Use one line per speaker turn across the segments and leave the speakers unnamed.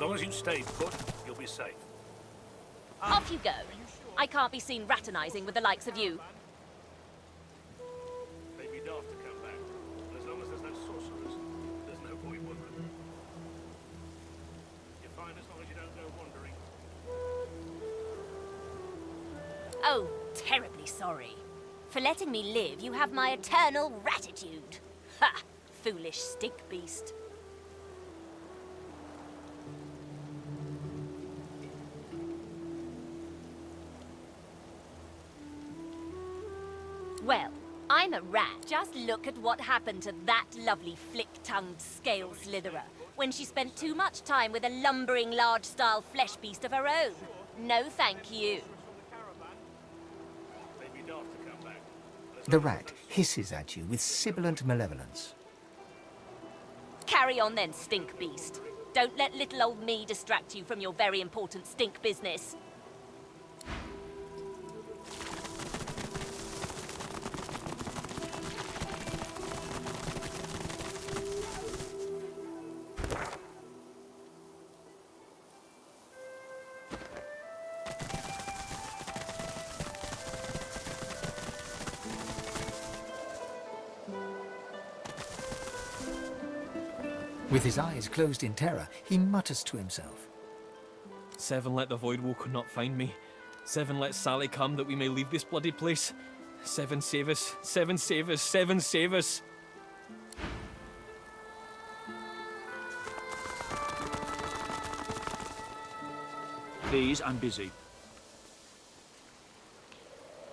long as you stay put, you'll be safe.
Off you go. I can't be seen raternizing with the likes of you.
They'd be daft to come back. And as long as there's no sorcerers, there's no point wandering. You're fine as long as you don't go wandering.
Oh, terribly sorry. For letting me live, you have my eternal gratitude. Ha! Foolish stink beast. Well, I'm a rat. Just look at what happened to that lovely flick-tongued scale slitherer when she spent too much time with a lumbering large-style flesh beast of her own. No thank you.
The rat hisses at you with sibilant malevolence.
Carry on then, stink beast. Don't let little old me distract you from your very important stink business.
With his eyes closed in terror, he mutters to himself.
7 let the Voidwoken not find me. 7 let Sally come that we may leave this bloody place. 7 save us. 7 save us. 7 save us.
Please, I'm busy.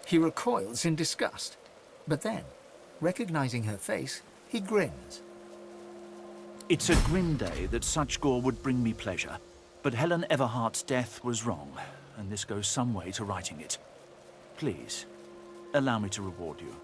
He recoils in disgust, but then, recognizing her face, he grins.
It's a grim day that such gore would bring me pleasure, but Helen Everhart's death was wrong, and this goes some way to righting it. Please, allow me to reward you.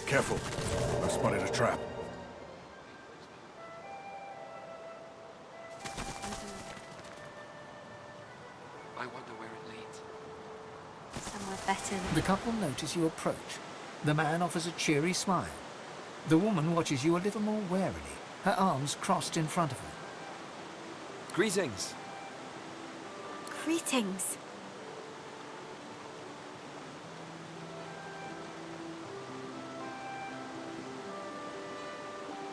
Careful. I've spotted a trap.
I wonder where it leads. Somewhere better than...
The couple notice you approach. The man offers a cheery smile. The woman watches you a little more warily, her arms crossed in front of her.
Greetings.
Greetings.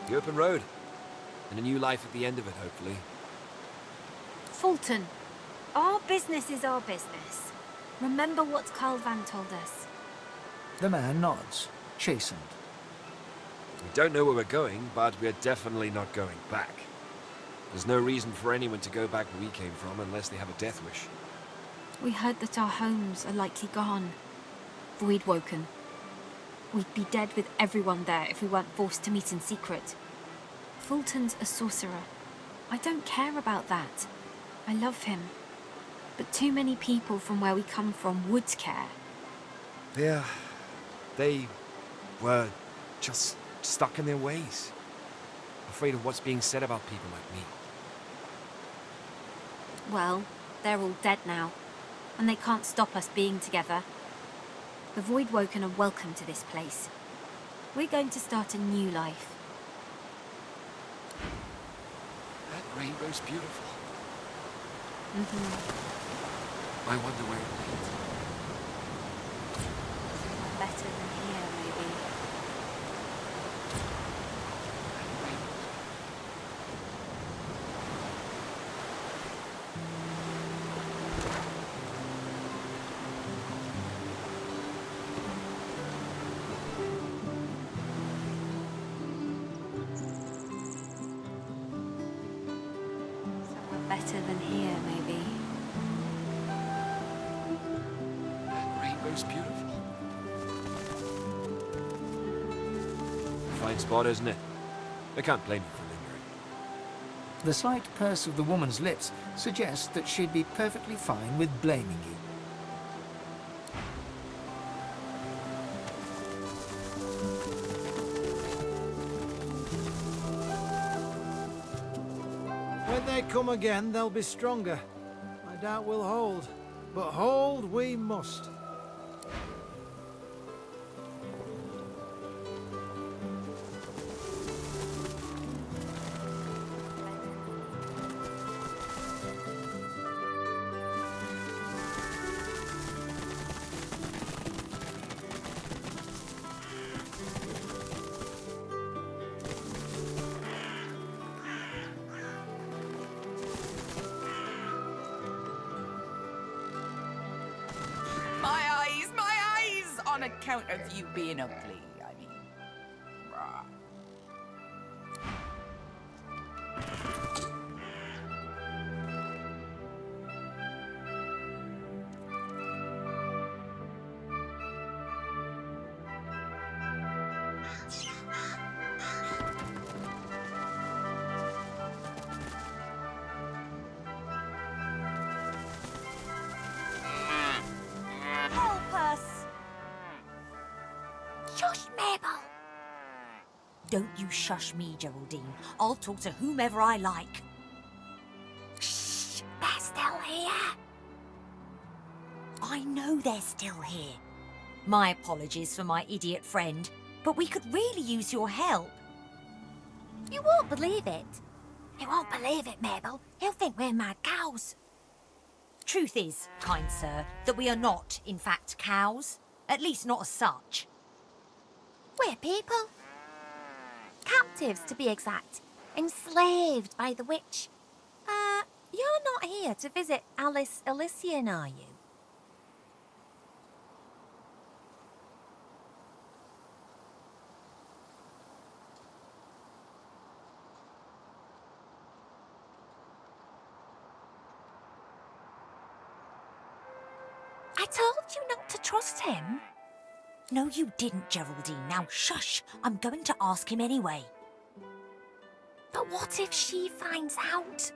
The open road. And a new life at the end of it, hopefully.
Fulton, our business is our business. Remember what Carlvan told us.
The man nods, chastened.
We don't know where we're going, but we're definitely not going back. There's no reason for anyone to go back where we came from unless they have a death wish.
We heard that our homes are likely gone. Voidwoken. We'd be dead with everyone there if we weren't forced to meet in secret. Fulton's a sorcerer. I don't care about that. I love him. But too many people from where we come from would care.
Yeah, they were just stuck in their ways. Afraid of what's being said about people like me.
Well, they're all dead now, and they can't stop us being together. The Voidwoken are welcome to this place. We're going to start a new life.
That rainbow's beautiful.
Mm-hmm.
I wonder where it leads.
Somewhere better than here, maybe.
That rainbow's rainbow's beautiful.
Fine spot, isn't it? I can't blame you for lingering.
The slight purse of the woman's lips suggests that she'd be perfectly fine with blaming you.
When they come again, they'll be stronger. I doubt we'll hold, but hold we must.
On account of you being ugly, I mean. Rah.
Help us! Shush, Mabel!
Don't you shush me, Geraldine. I'll talk to whomever I like.
Shh! They're still here!
I know they're still here. My apologies for my idiot friend, but we could really use your help.
You won't believe it. You won't believe it, Mabel. He'll think we're mad cows.
Truth is, kind sir, that we are not, in fact, cows. At least not as such.
We're people. Captives, to be exact. Enslaved by the witch. You're not here to visit Alice Elysian, are you? I told you not to trust him.
No, you didn't, Geraldine. Now, shush. I'm going to ask him anyway.
But what if she finds out?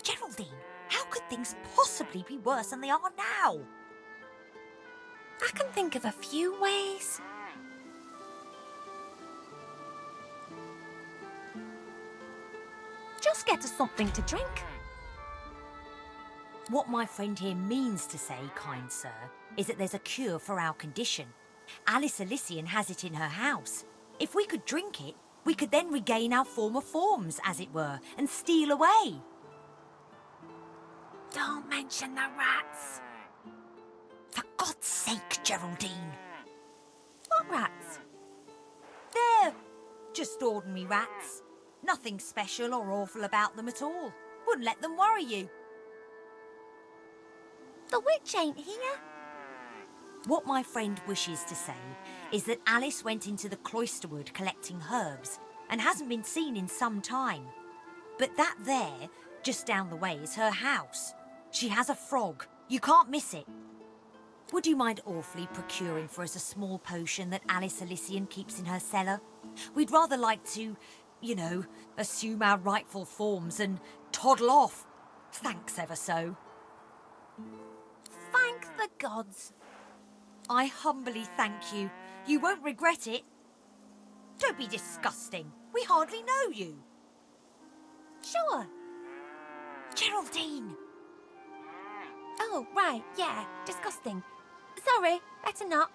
Geraldine, how could things possibly be worse than they are now?
I can think of a few ways. Just get us something to drink.
What my friend here means to say, kind sir, is that there's a cure for our condition. Alice Elysian has it in her house. If we could drink it, we could then regain our former forms, as it were, and steal away.
Don't mention the rats.
For God's sake, Geraldine.
What rats?
They're just ordinary rats. Nothing special or awful about them at all. Wouldn't let them worry you.
The witch ain't here.
What my friend wishes to say is that Alice went into the cloisterwood collecting herbs and hasn't been seen in some time. But that there, just down the way, is her house. She has a frog. You can't miss it. Would you mind awfully procuring for us a small potion that Alice Elysian keeps in her cellar? We'd rather like to, you know, assume our rightful forms and toddle off. Thanks ever so.
Thank the gods.
I humbly thank you. You won't regret it. Don't be disgusting. We hardly know you.
Sure.
Geraldine!
Oh, right, yeah, disgusting. Sorry, better not.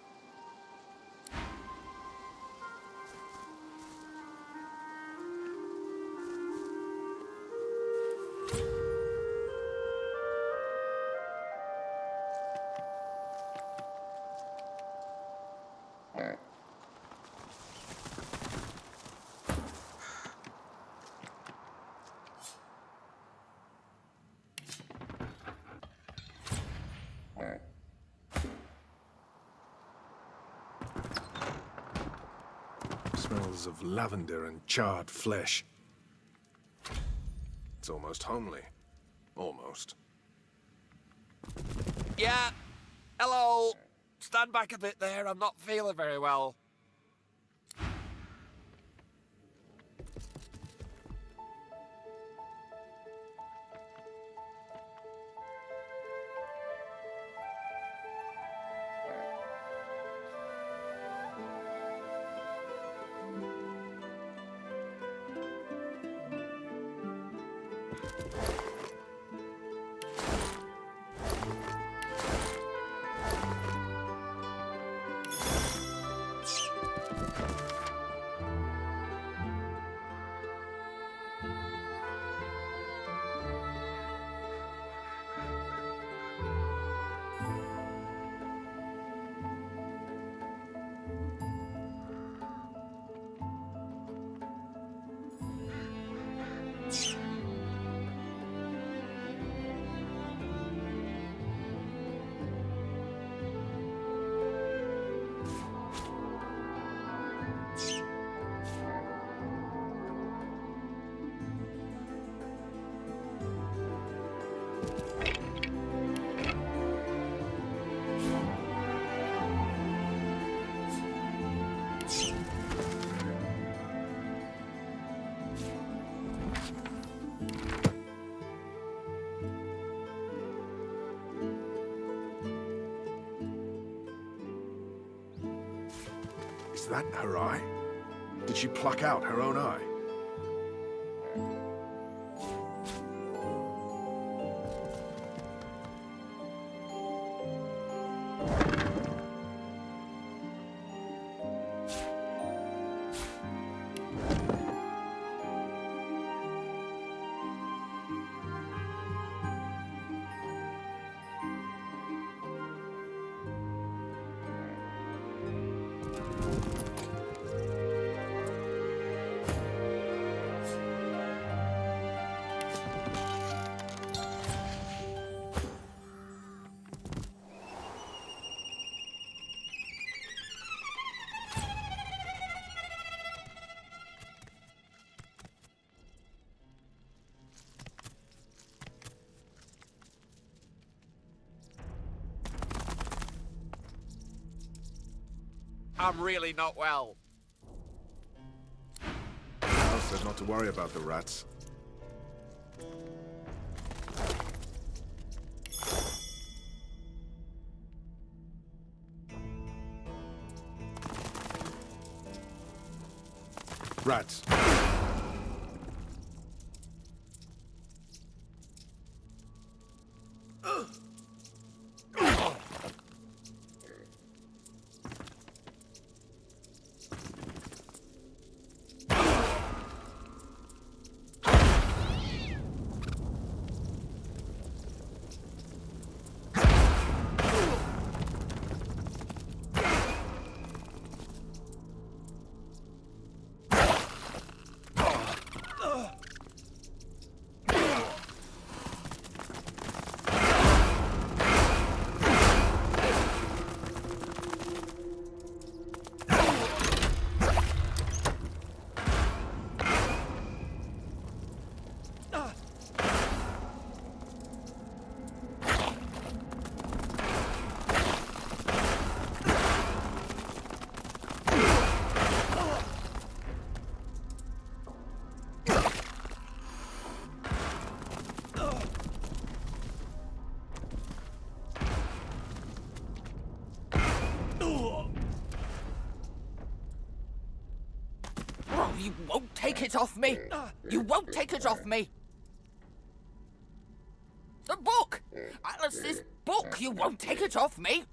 Smells of lavender and charred flesh. It's almost homely. Almost.
Yeah. Hello.
stand back a bit there. I'm not feeling very well.
Is that her eye? Did she pluck out her own eye?
I'm really not well.
Al said not to worry about the rats. Rats.
You won't take it off me! You won't take it off me! The book! Alice's book! You won't take it off me!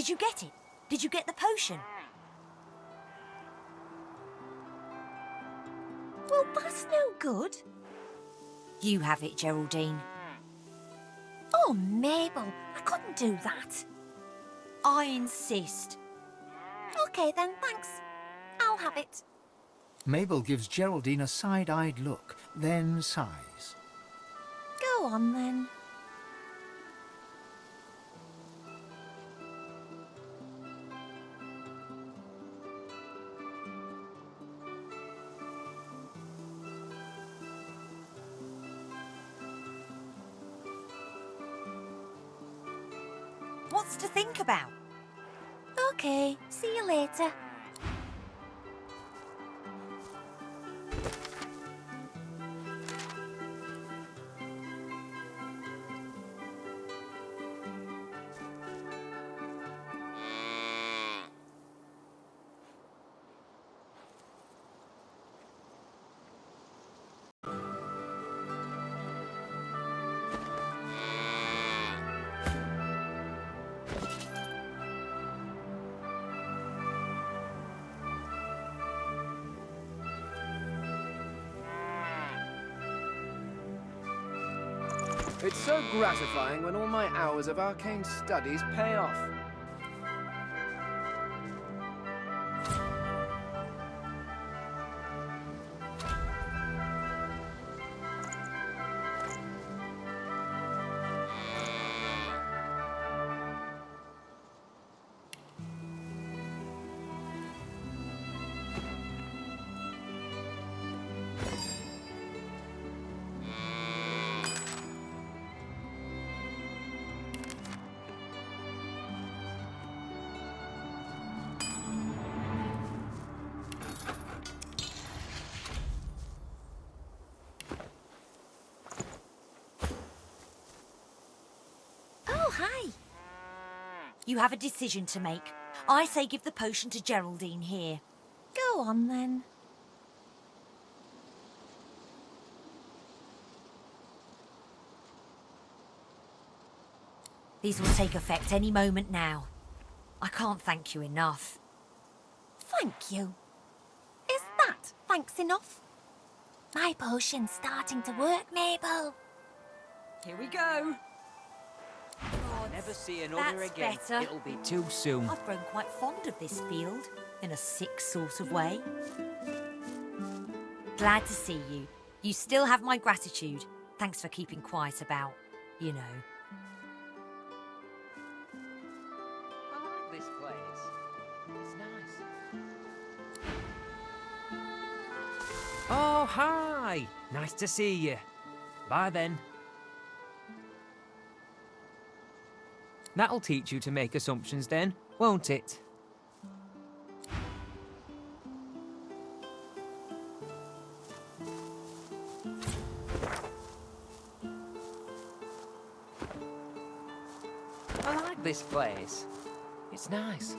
Did you get it? Did you get the potion? Well, that's no good. You have it, Geraldine. Oh, Mabel, I couldn't do that. I insist. OK then, thanks. I'll have it.
Mabel gives Geraldine a side-eyed look, then sighs.
Go on then. What's to think about? OK, see you later.
It's so gratifying when all my hours of arcane studies pay off.
Hi. You have a decision to make. I say give the potion to Geraldine here. Go on, then. These will take effect any moment now. I can't thank you enough. Thank you. Is that thanks enough? My potion's starting to work, Mabel.
Here we go.
Never see another
That's
again.
better.
It'll be too soon.
I've grown quite fond of this field, in a sick sort of way. Glad to see you. You still have my gratitude. Thanks for keeping quiet about, you know.
I like this place. It's nice. Oh, hi! Nice to see you. Bye then. That'll teach you to make assumptions then, won't it? I like this place. It's nice.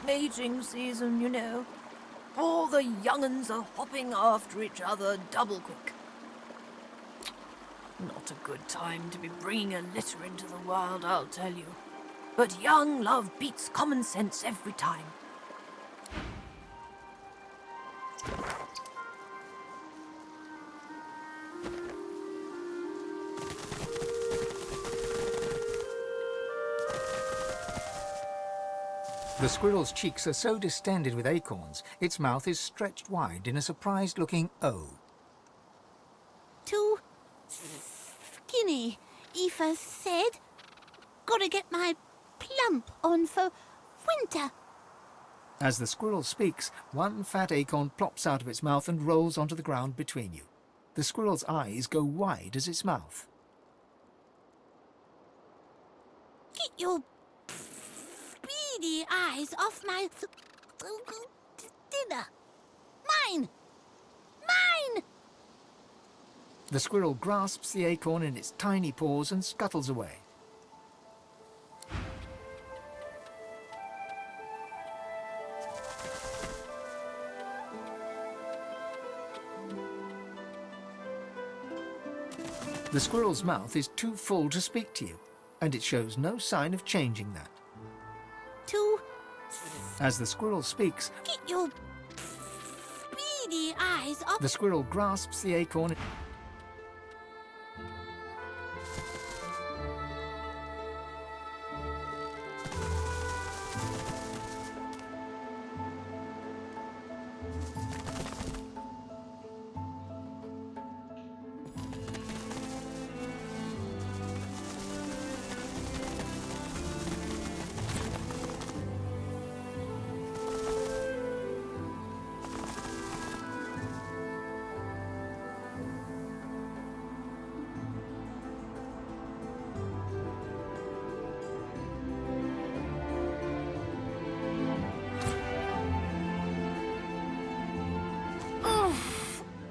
Mating season, you know. All the young'uns are hopping after each other double quick. Not a good time to be bringing a litter into the wild, I'll tell you. But young love beats common sense every time.
The squirrel's cheeks are so distended with acorns, its mouth is stretched wide in a surprised-looking O.
Too skinny, Aoife said. Gotta get my plump on for winter.
As the squirrel speaks, one fat acorn plops out of its mouth and rolls onto the ground between you. The squirrel's eyes go wide as its mouth.
Get your beady eyes off my dinner. Mine! Mine!
The squirrel grasps the acorn in its tiny paws and scuttles away. The squirrel's mouth is too full to speak to you, and it shows no sign of changing that. As the squirrel speaks,
Get your beady eyes off...
the squirrel grasps the acorn.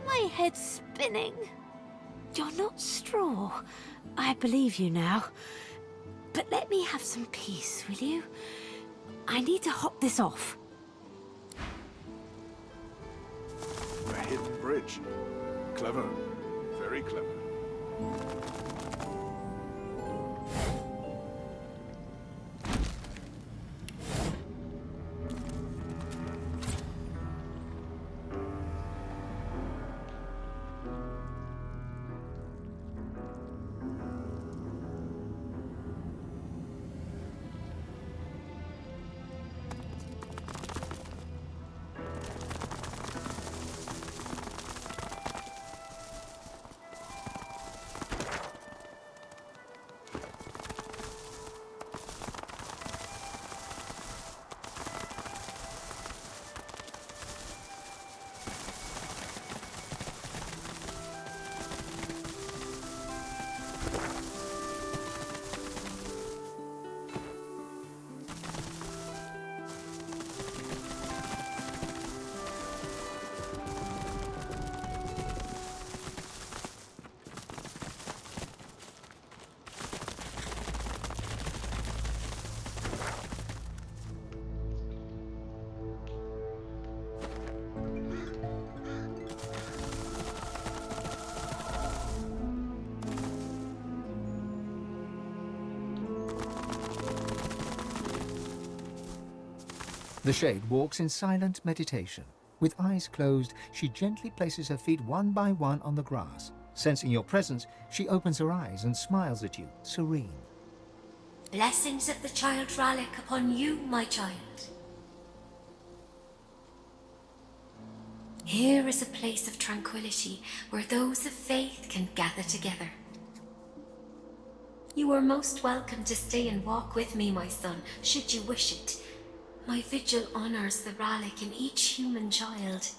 My head's spinning. You're not straw. I believe you now. But let me have some peace, will you? I need to hop this off.
A hidden bridge. Clever. Very clever.
The shade walks in silent meditation. With eyes closed, she gently places her feet one by one on the grass. Sensing your presence, she opens her eyes and smiles at you, serene.
Blessings of the child Rallic upon you, my child. Here is a place of tranquility where those of faith can gather together. You are most welcome to stay and walk with me, my son, should you wish it. My vigil honors the Rallic in each human child.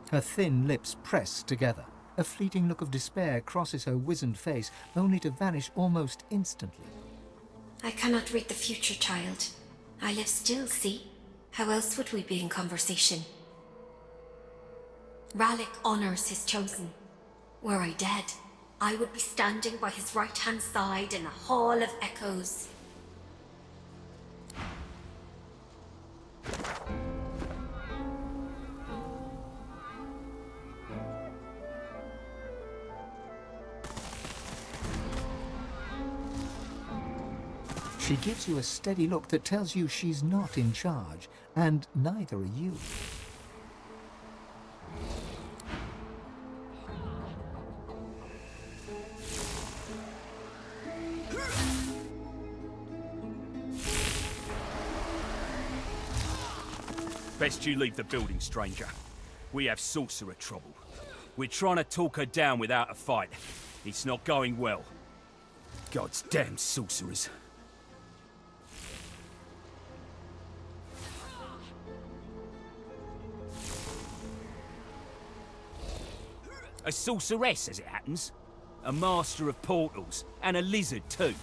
Her thin lips press together. A fleeting look of despair crosses her wizened face, only to vanish almost instantly.
I cannot read the future, child. I live still, see? How else would we be in conversation? Rallic honors his chosen. Were I dead, I would be standing by his right-hand side in a hall of echoes.
She gives you a steady look that tells you she's not in charge, and neither are you.
Best you leave the building, stranger. We have sorcerer trouble. We're trying to talk her down without a fight. It's not going well. God's damn sorcerers. A sorceress, as it happens. A master of portals, and a lizard too.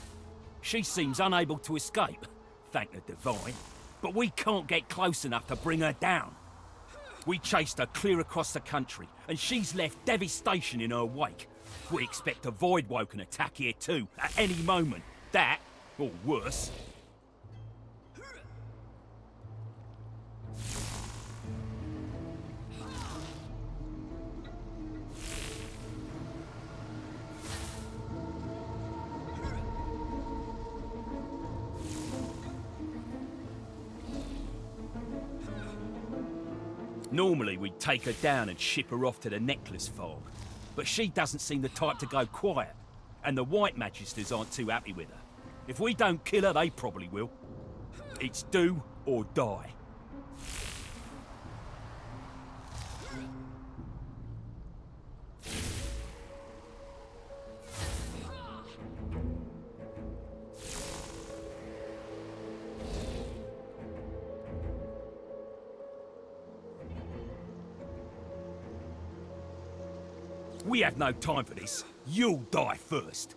She seems unable to escape, thank the Divine. But we can't get close enough to bring her down. We chased her clear across the country, and she's left devastation in her wake. We expect a Voidwoken attack here too, at any moment. That, or worse. Normally we'd take her down and ship her off to the Necklace Farm. But she doesn't seem the type to go quiet. And the White Magisters aren't too happy with her. If we don't kill her, they probably will. It's do or die. We have no time for this. You'll die first.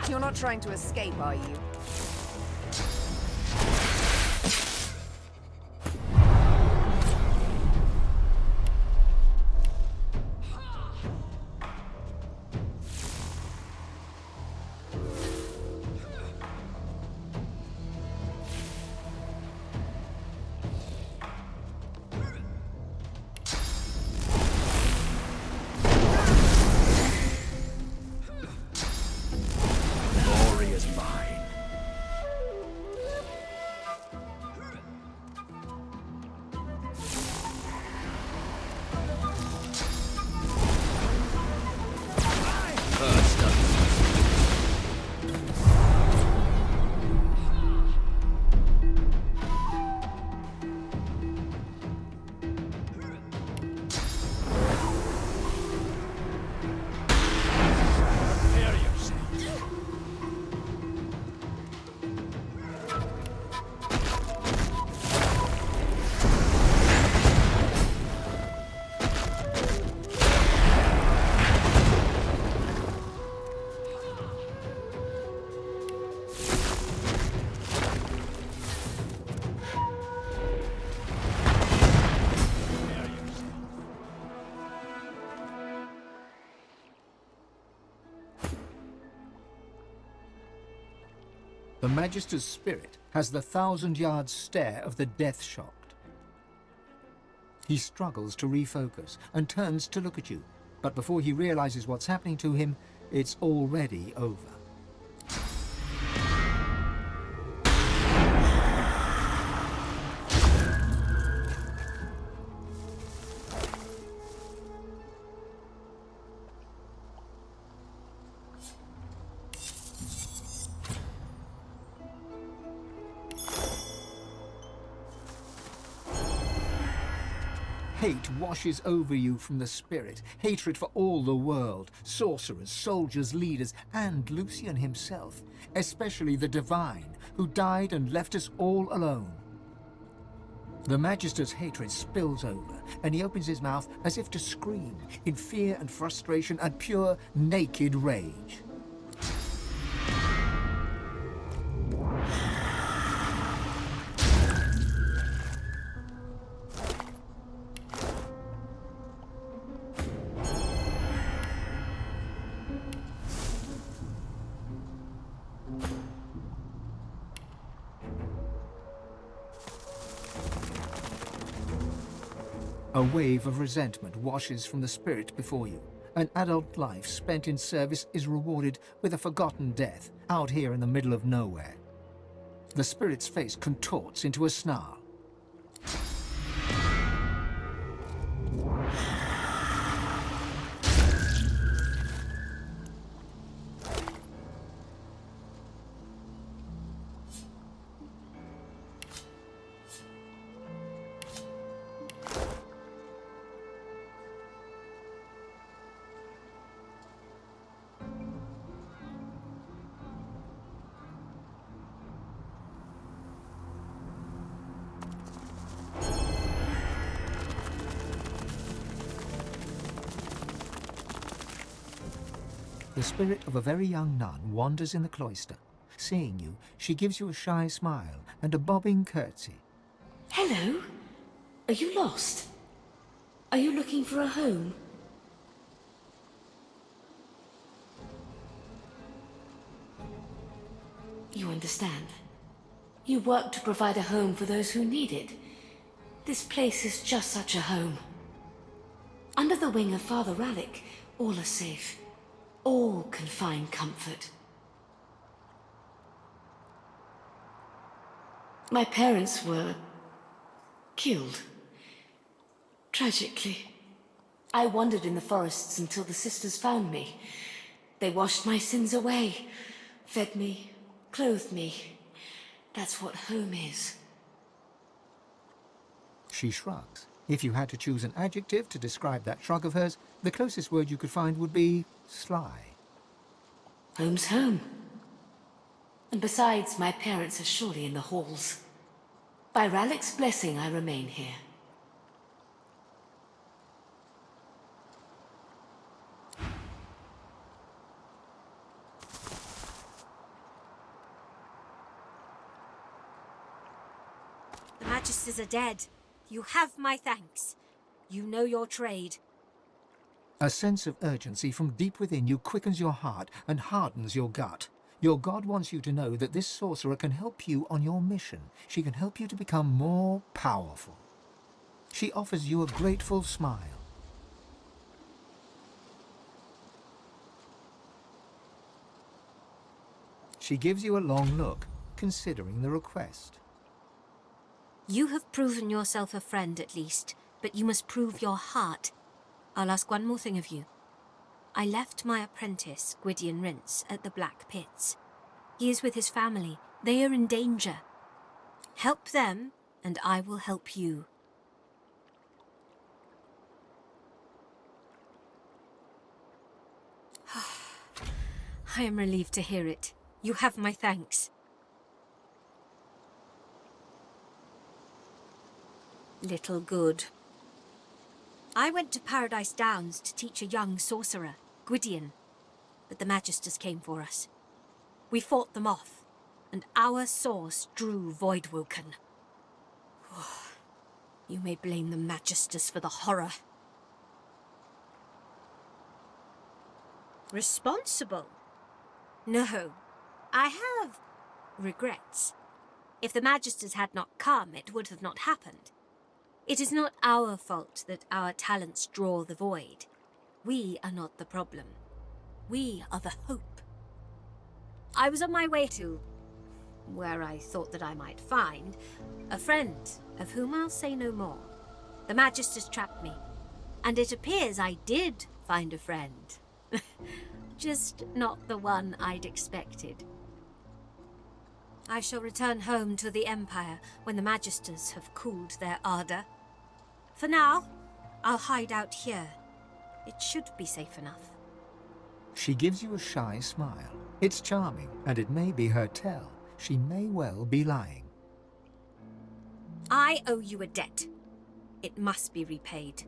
You're not trying to escape, are you?
The Magister's spirit has the 1,000-yard stare of the death-shocked. He struggles to refocus and turns to look at you, but before he realizes what's happening to him, it's already over. Hate washes over you from the spirit, hatred for all the world, sorcerers, soldiers, leaders, and Lucian himself, especially the Divine, who died and left us all alone. The Magister's hatred spills over, and he opens his mouth as if to scream, in fear and frustration and pure, naked rage. A wave of resentment washes from the spirit before you. An adult life spent in service is rewarded with a forgotten death out here in the middle of nowhere. The spirit's face contorts into a snarl. the spirit of a very young nun wanders in the cloister. Seeing you, she gives you a shy smile and a bobbing curtsy.
Hello? Are you lost? Are you looking for a home? You understand. You work to provide a home for those who need it. This place is just such a home. Under the wing of Father Rallick, all are safe. All can find comfort. My parents were killed. Tragically. I wandered in the forests until the sisters found me. They washed my sins away, fed me, clothed me. That's what home is.
She shrugs. If you had to choose an adjective to describe that shrug of hers, the closest word you could find would be sly.
Home's home. And besides, my parents are surely in the halls. By Rallick's blessing, I remain here.
The Magisters are dead. You have my thanks. You know your trade.
A sense of urgency from deep within you quickens your heart and hardens your gut. Your god wants you to know that this sorcerer can help you on your mission. She can help you to become more powerful. She offers you a grateful smile. She gives you a long look, considering the request.
You have proven yourself a friend at least, but you must prove your heart. I'll ask one more thing of you. I left my apprentice, Gwydion Rince, at the Black Pits. He is with his family. They are in danger. Help them, and I will help you. I am relieved to hear it. You have my thanks. Little good. I went to Paradise Downs to teach a young sorcerer, Gwydion, but the Magisters came for us. We fought them off, and our source drew Voidwoken. You may blame the Magisters for the horror. Responsible? No. I have regrets. If the Magisters had not come, it would have not happened. It is not our fault that our talents draw the void. We are not the problem. We are the hope. I was on my way to where I thought that I might find a friend, of whom I'll say no more. The Magisters trapped me, and it appears I did find a friend. Just not the one I'd expected. I shall return home to the Empire when the Magisters have cooled their ardor. For now, I'll hide out here. It should be safe enough.
She gives you a shy smile. It's charming, and it may be her tell. She may well be lying.
I owe you a debt. It must be repaid.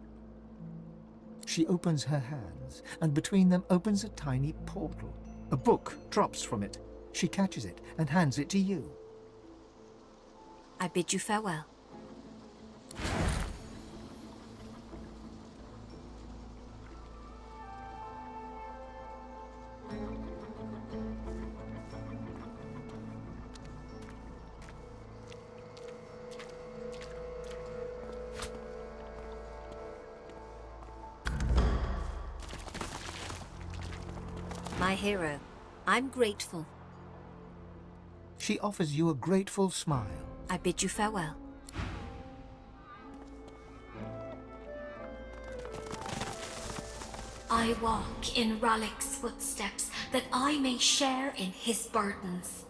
She opens her hands, and between them opens a tiny portal. A book drops from it. She catches it and hands it to you.
I bid you farewell. My hero, I'm grateful.
She offers you a grateful smile.
I bid you farewell.
I walk in Rallick's footsteps, that I may share in his burdens.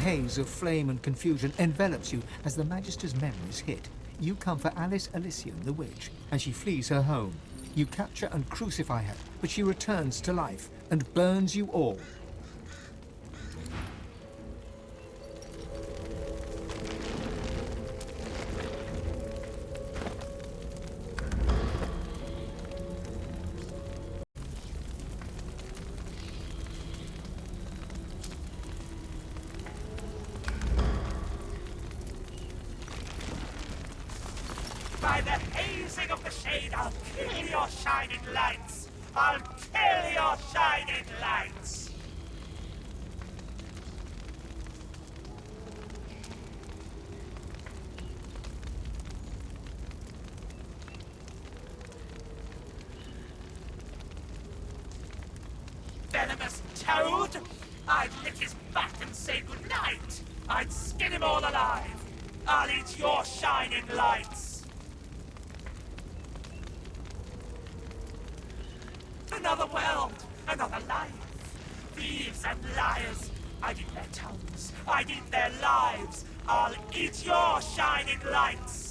haze of flame and confusion envelops you as the Magister's memories hit. You come for Alice Elysium, the witch, and she flees her home. You capture and crucify her, but she returns to life and burns you all.
By the hazing of the shade, I'll kill your shining lights! I'll kill your shining lights! Venomous toad! I'd lick his back and say goodnight! I'd skin him all alive! I'll eat your shining lights! Another world, another life. Thieves and liars. I'd eat their tongues. I'd eat their lives. I'll eat your shining lights.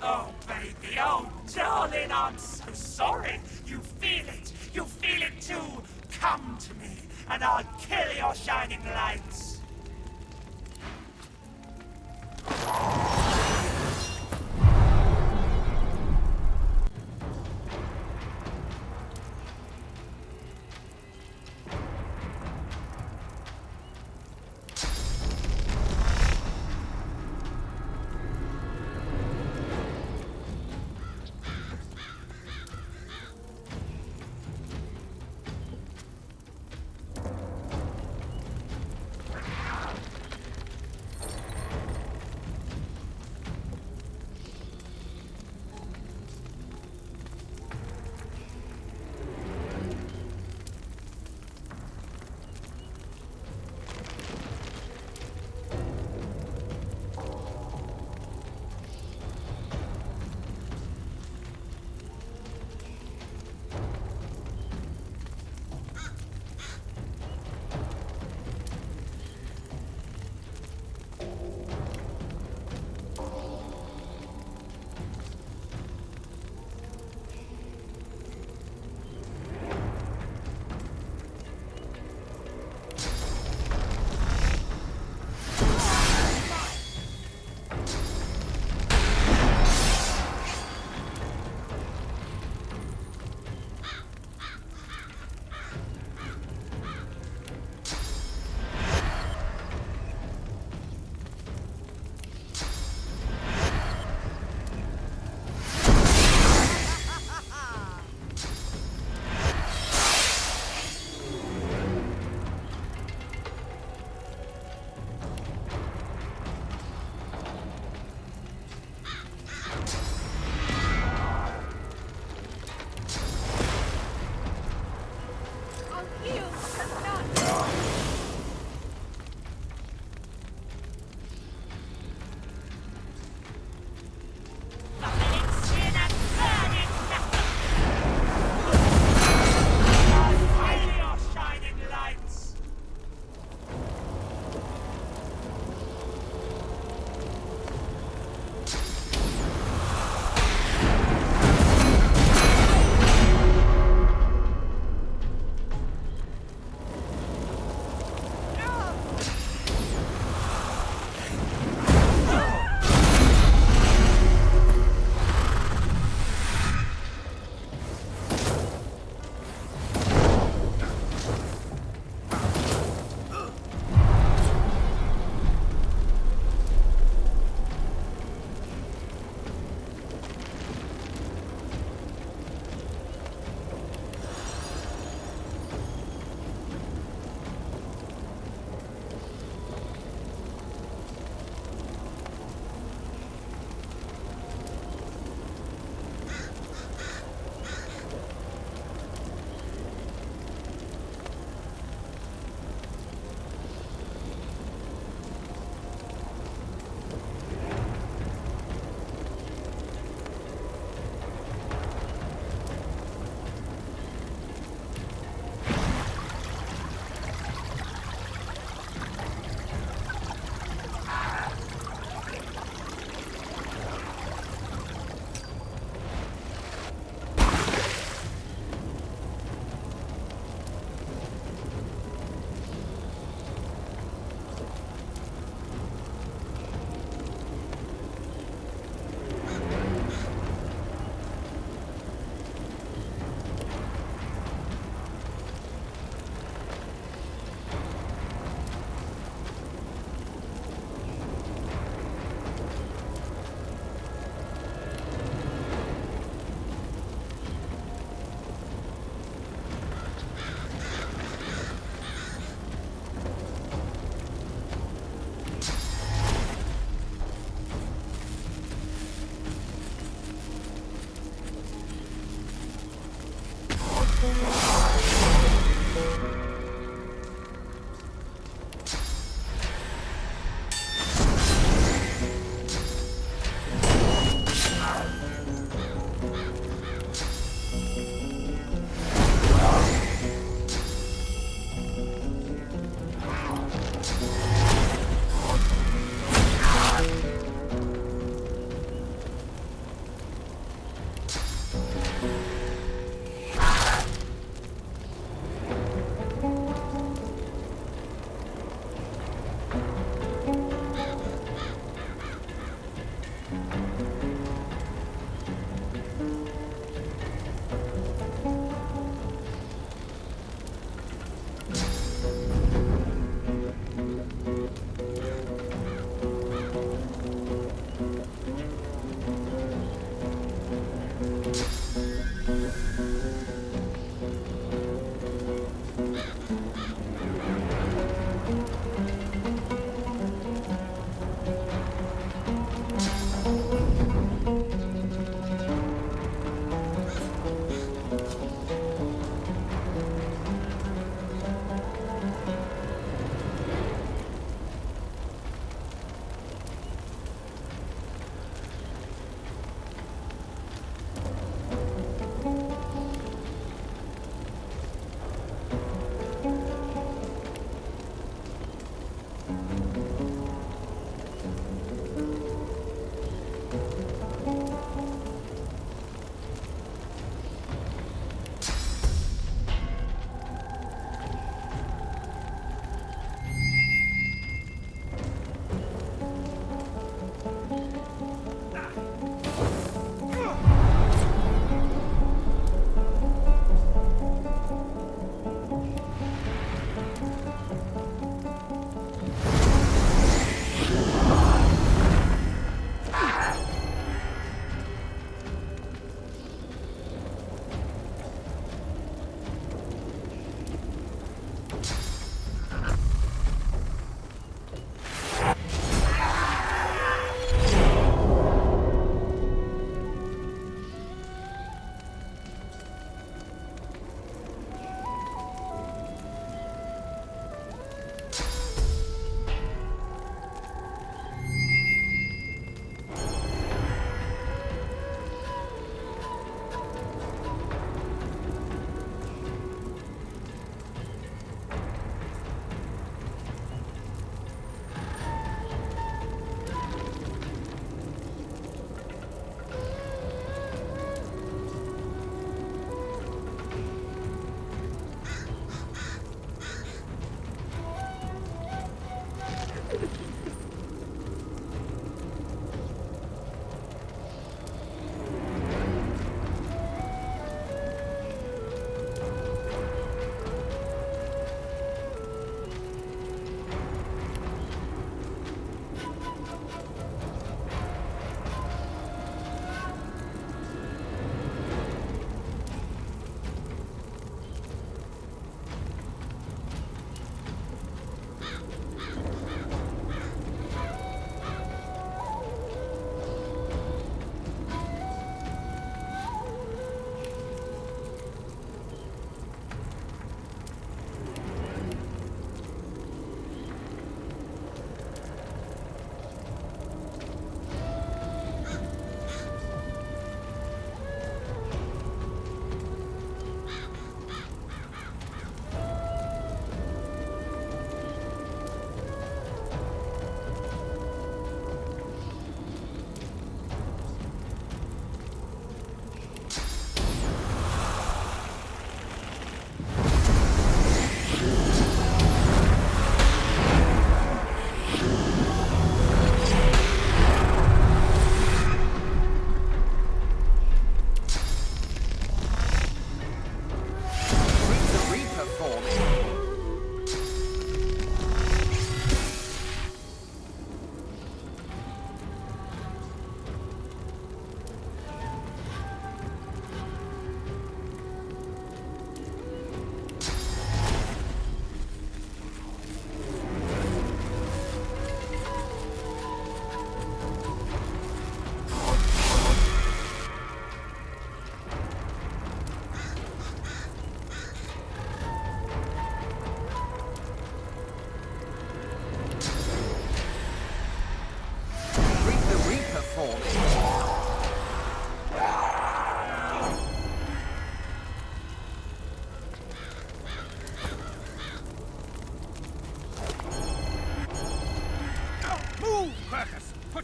Oh, baby, oh, darling, I'm so sorry. You feel it too. Come to me, and I'll kill your shining lights.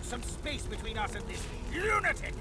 some space between us and this lunatic!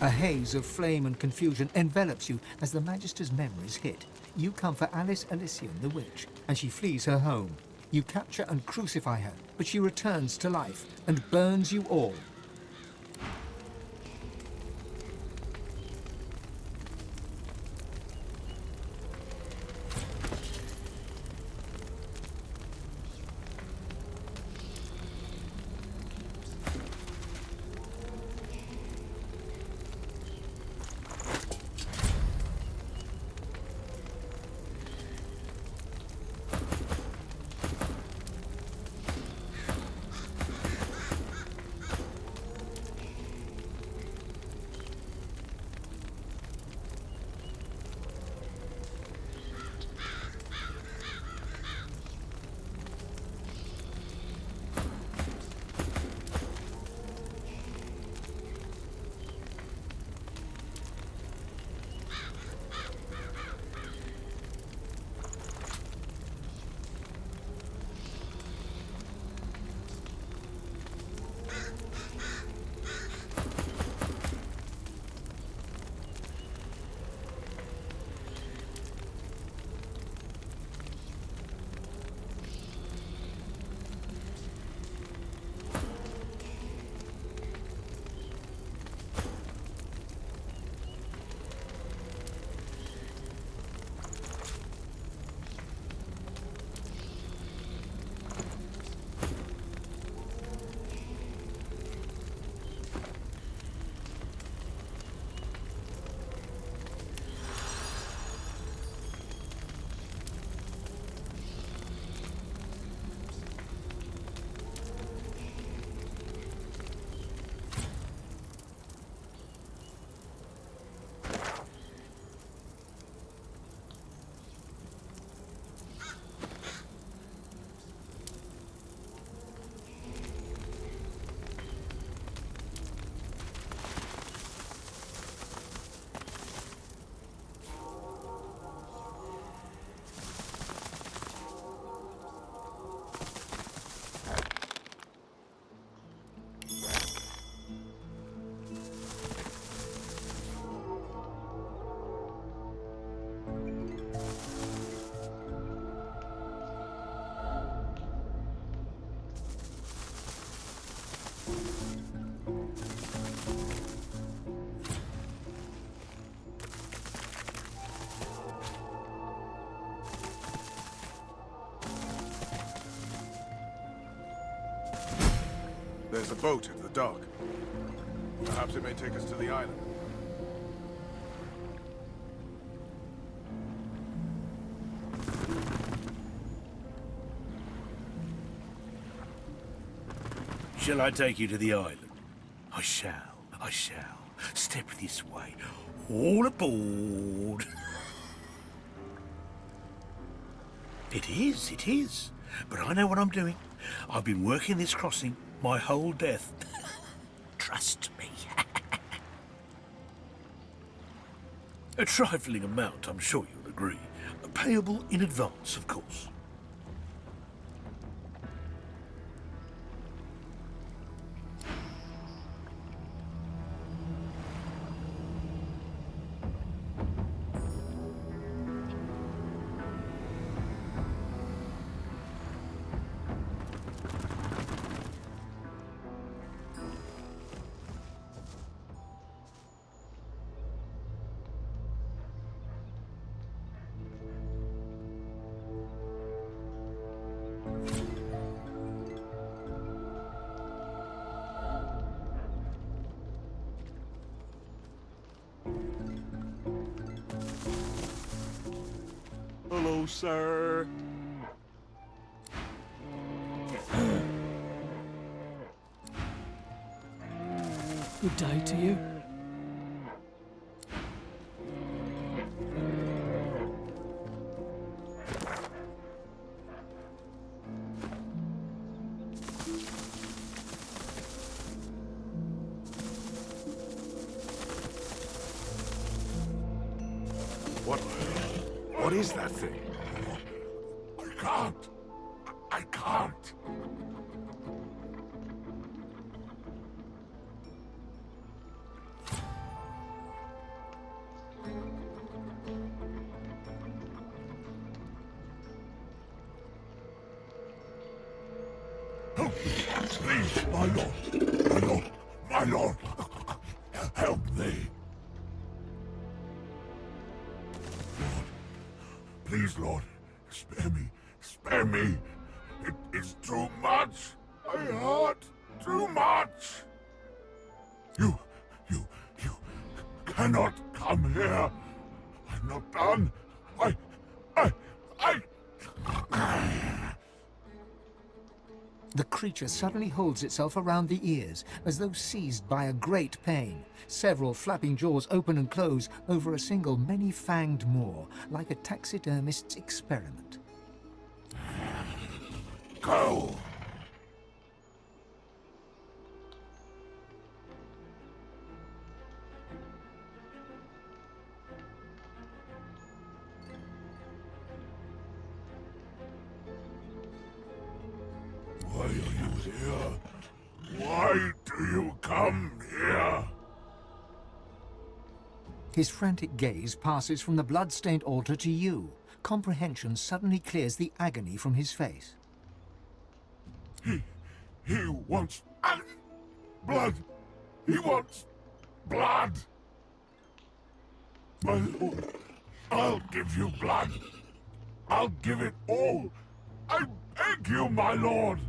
A haze of flame and confusion envelops you as the Magister's memories hit. You come for Alice Elysian the Witch, and she flees her home. You capture and crucify her, but she returns to life and burns you all.
There's a boat in the dock. Perhaps it may take us to the island.
Shall I take you to the island? I shall. I shall. Step this way. All aboard. It is. But I know what I'm doing. I've been working this crossing my whole death. Trust me. A trifling amount, I'm sure you'll agree. Payable in advance, of course.
closer.
Good day to you.
What is that thing? I can't. I can't. Please, my lord. My lord. My lord. Help me. Please, Lord, spare me. Spare me. It is too much. I hurt too much. You cannot come here. I'm not done.
The creature suddenly holds itself around the ears, as though seized by a great pain. Several flapping jaws open and close over a single many-fanged maw, like a taxidermist's experiment.
Go! Why are you here? Why do you come here?
His frantic gaze passes from the blood-stained altar to you. Comprehension suddenly clears the agony from his face.
He wants blood. He wants blood. My lord, I'll give you blood. I'll give it all. I beg you, my lord.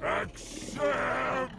Accept.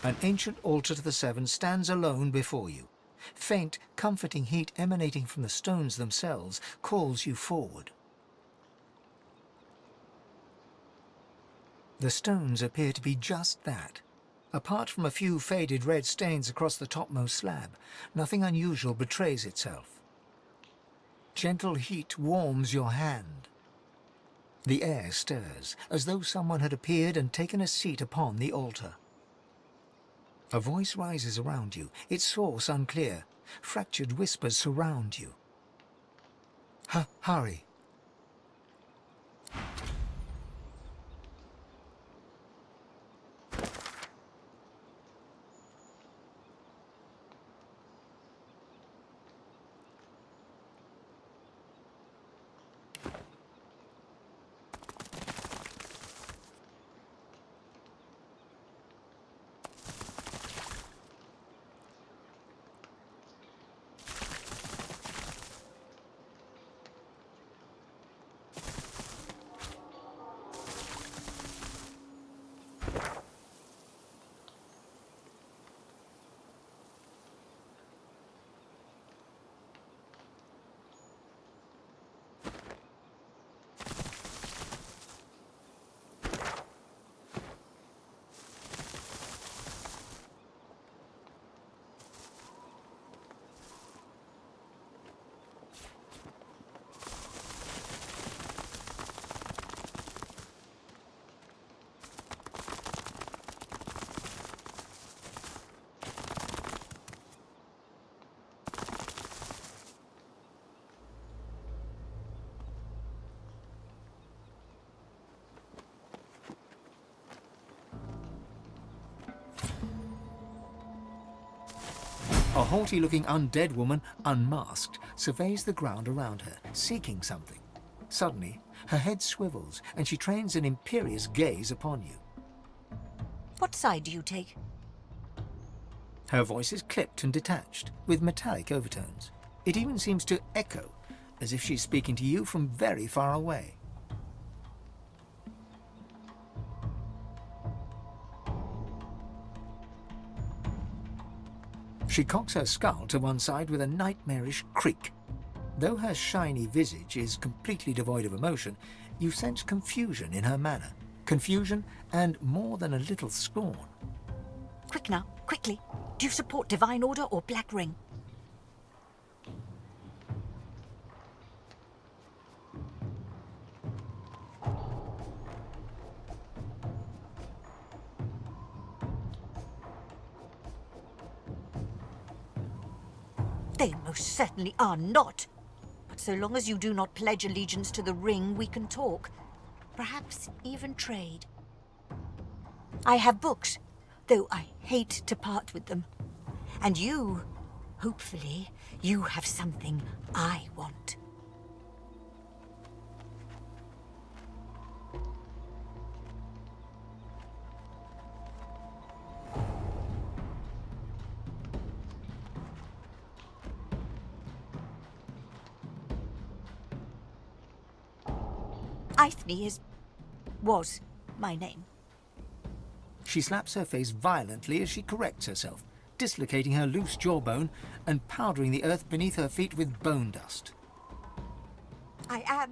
An ancient altar to the Seven stands alone before you. Faint, comforting heat emanating from the stones themselves calls you forward. The stones appear to be just that. Apart from a few faded red stains across the topmost slab, nothing unusual betrays itself. Gentle heat warms your hand. The air stirs, as though someone had appeared and taken a seat upon the altar. A voice rises around you, its source unclear. Fractured whispers surround you. Hurry. A haughty-looking undead woman, unmasked, surveys the ground around her, seeking something. Suddenly, her head swivels, and she trains an imperious gaze upon you.
What side do you take?
Her voice is clipped and detached, with metallic overtones. It even seems to echo, as if she's speaking to you from very far away. She cocks her skull to one side with a nightmarish creak. Though her shiny visage is completely devoid of emotion, you sense confusion in her manner. Confusion and more than a little scorn.
Quick now, quickly. Do you support Divine Order or Black Ring? They most certainly are not. But so long as you do not pledge allegiance to the Ring, we can talk. Perhaps even trade. I have books, though I hate to part with them. And you, hopefully, you have something I want. Was my name.
She slaps her face violently as she corrects herself, dislocating her loose jawbone and powdering the earth beneath her feet with bone dust.
I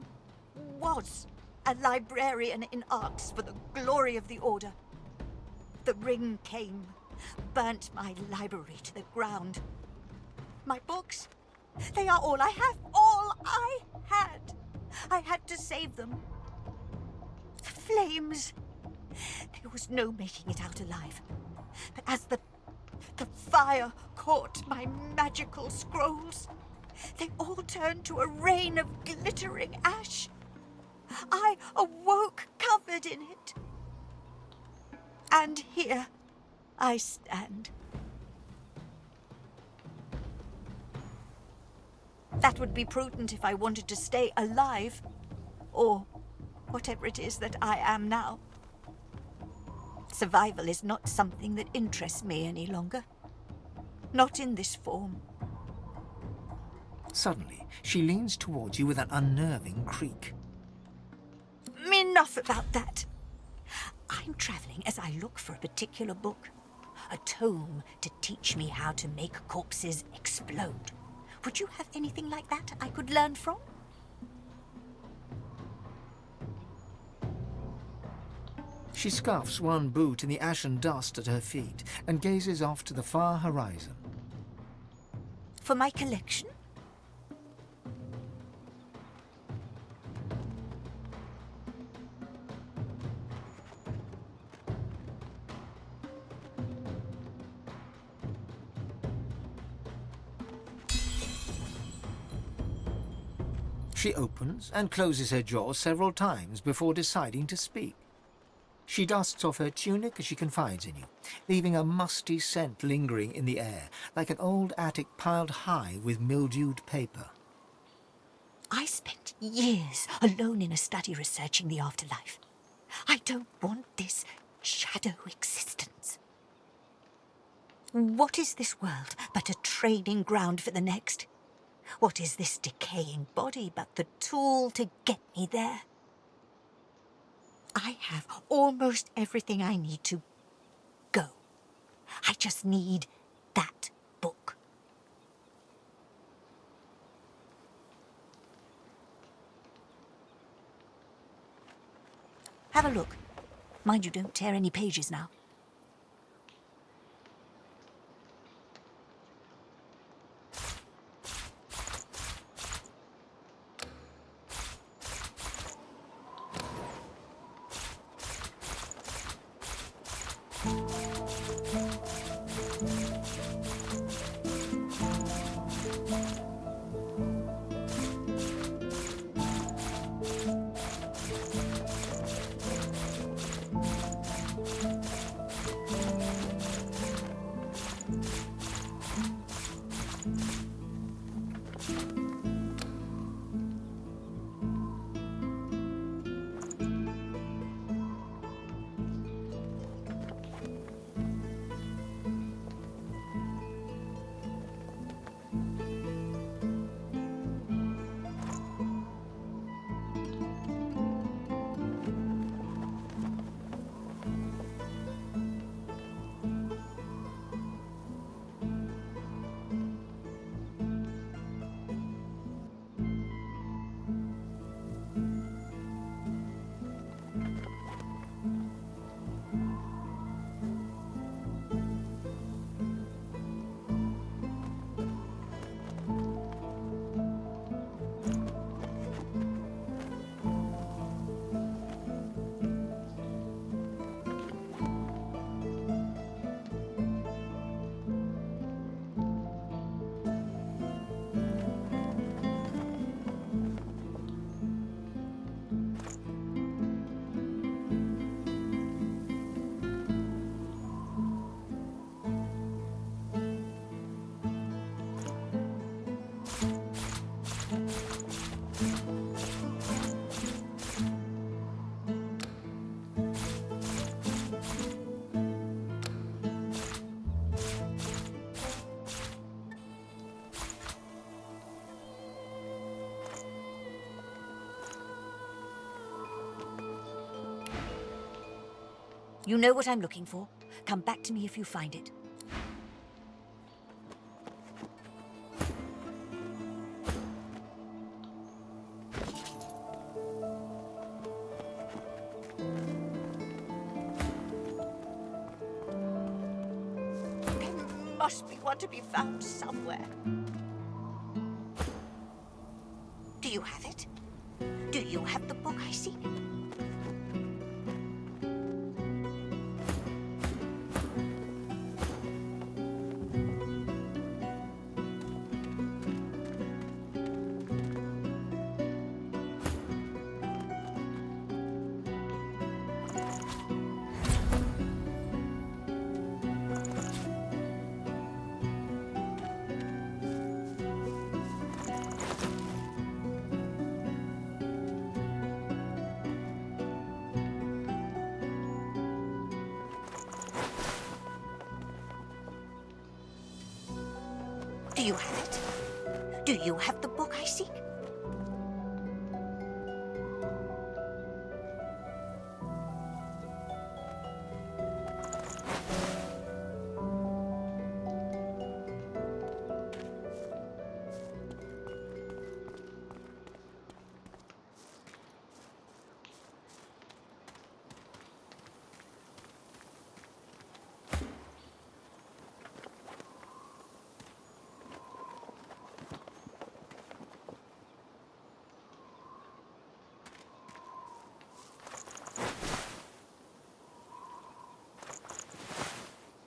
was a librarian in arts for the glory of the Order. The Ring came, burnt my library to the ground. My books, they are all I have, all I had. I had to save them. The flames. There was no making it out alive. But as the fire caught my magical scrolls, they all turned to a rain of glittering ash. I awoke covered in it. And here I stand. That would be prudent if I wanted to stay alive, or whatever it is that I am now. Survival is not something that interests me any longer. Not in this form.
Suddenly, she leans towards you with an unnerving creak.
Enough about that. I'm traveling as I look for a particular book. a tome to teach me how to make corpses explode. Would you have anything like that I could learn from?
She scuffs one boot in the ashen dust at her feet and gazes off to the far horizon.
For my collection?
She opens and closes her jaw several times before deciding to speak. She dusts off her tunic as she confides in you, leaving a musty scent lingering in the air, like an old attic piled high with mildewed paper.
I spent years alone in a study researching the afterlife. I don't want this shadow existence. What is this world but a training ground for the next? What is this decaying body but the tool to get me there? I have almost everything I need to go. I just need that book. Have a look. Mind you don't tear any pages now. You know what I'm looking for. Come back to me if you find it. There must be one to be found somewhere. Do you have it? Do you have the book I seek? Do you have it? Do you have the book I seek?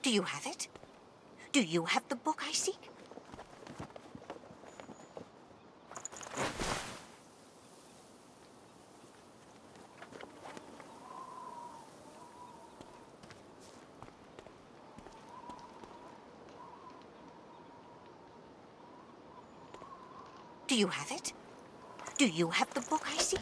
Do you have it? Do you have the book I seek? Do you have it? Do you have the book I seek?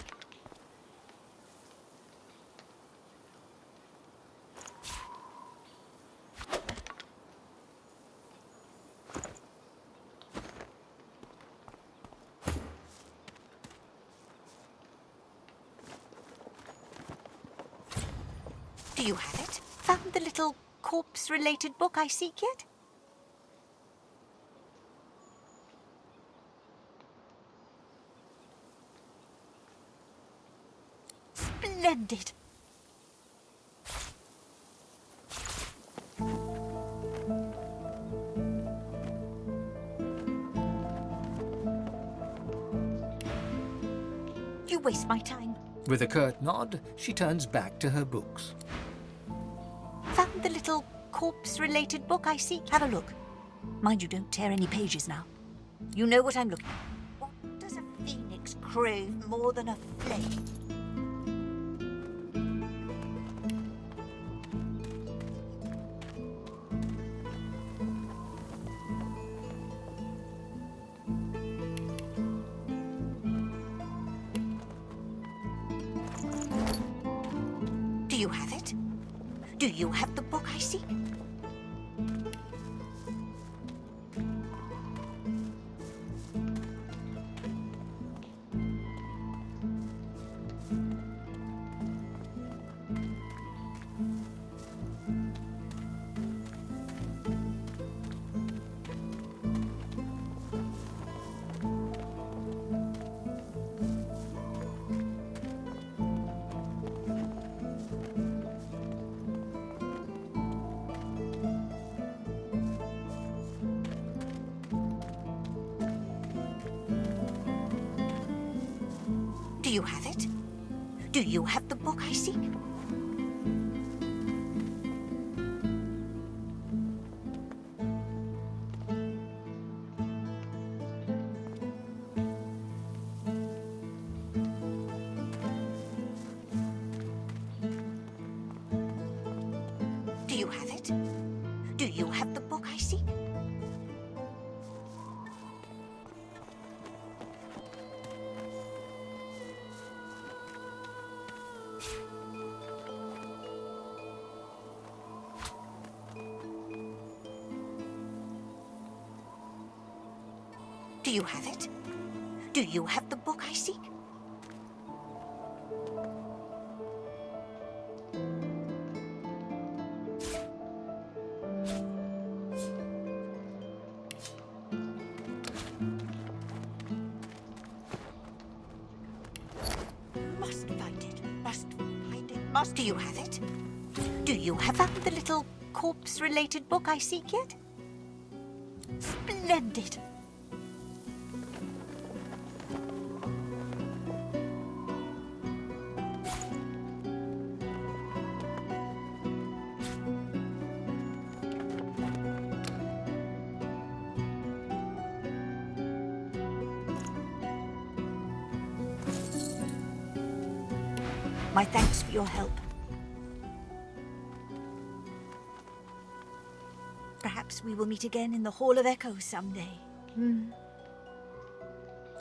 Do you have it? Found the little corpse-related book I seek yet? Splendid! You waste my time.
With a curt nod, she turns back to her books.
Found the little corpse-related book I seek. Have a look. Mind you don't tear any pages now. You know what I'm looking for. What does a phoenix crave more than a flame? Do you have it? Do you have the book I seek? Do you have it? Do you have the book I seek? Do you have it? Do you have the book I seek? Do you have it? Do you have the book I seek? Must find it. Must find it. Must. Do you have it? Do you have found the little corpse-related book I seek yet? Splendid. My thanks for your help. Perhaps we will meet again in the Hall of Echoes someday.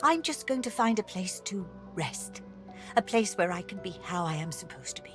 I'm just going to find a place to rest. A place where I can be how I am supposed to be.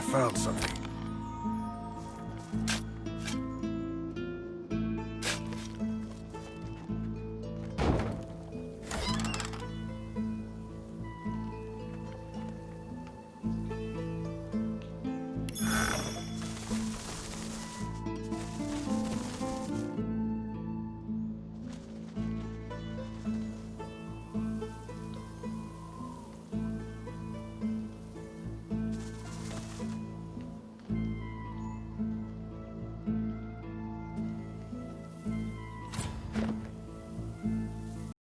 found something.